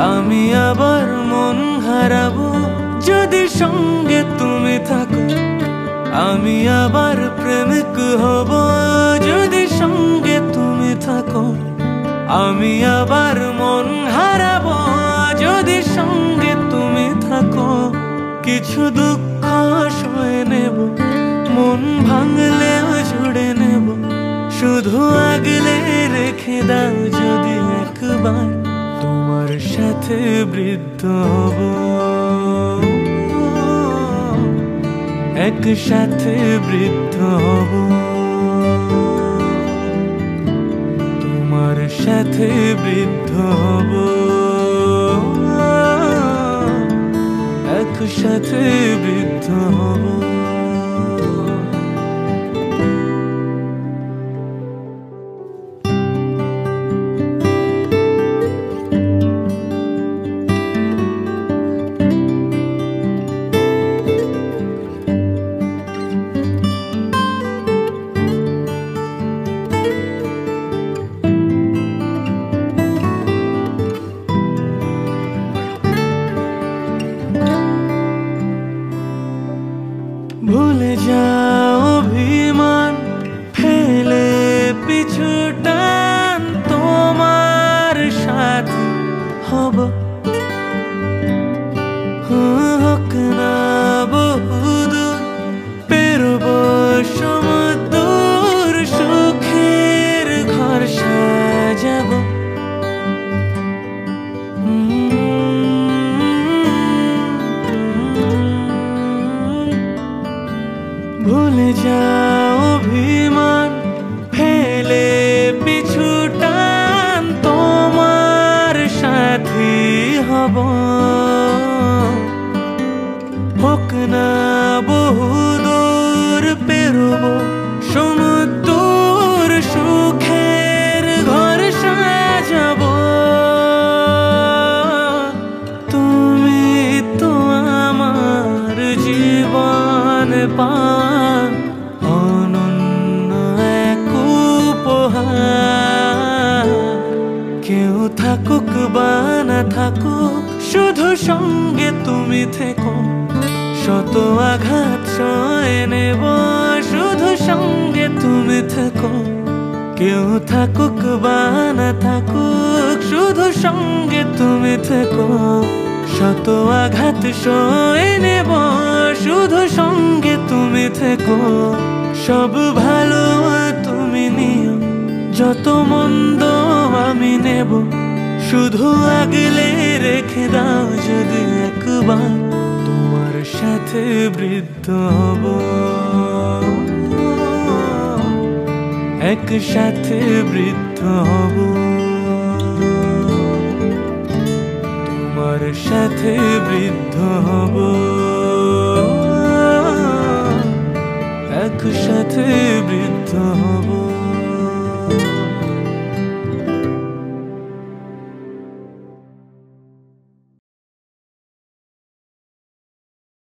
আমি আবার মন হারাবো যদি সঙ্গে তুমি থাকো। আমি আবার প্রেমিক হব যদি সঙ্গে তুমি থাকো। আমি আবার মন হারাবো যদি সঙ্গে তুমি থাকো। কিছু দুঃখ সয়ে নেব, মন ভাঙলেও জুড়ে নেব। শুধু আগলে রেখে দাও যদি একবার, তোমার সাথে বৃদ্ধ হব, একসাথে বৃদ্ধ হব। তোমার সাথে বৃদ্ধ হব, একসাথে বৃদ্ধ হব। ভুলে যাও অভিমান, ফেলে পিছু টান, তোমার সাথে হব। হোক না বহুদূর, পেরোব সমুদ্র, সুখের ঘর সাজাবো। ভুলে যাও অভিমান, ফেলে পিছু টান, তোমার সাথী হব। হোক না বহুদূর, পেরোব সমুদ্র, সুখের ঘর সাজাবো। তুমি তো আমার জীবন পান, অনন্য এক উপহার। কেউ থাকুক বা না থাকুক, শুধু সঙ্গে তুমি থেকো। শত আঘাত সয়ে নেব, শুধু সঙ্গে তুমি থেকো। কেউ থাকুক বা না থাকুক, শুধু সঙ্গে তুমি থেকো। শত আঘাত সয়ে নেব, শুধু সঙ্গে তুমি থেকো। সব ভালো তুমি নিও, যত মন্দ আমি নেব। শুধু আগলে রেখে দাও যদি একবার, তোমার সাথে বৃদ্ধ হব, একসাথে বৃদ্ধ হব। তোমার সাথে বৃদ্ধ হব, একসাথে বৃদ্ধ হব।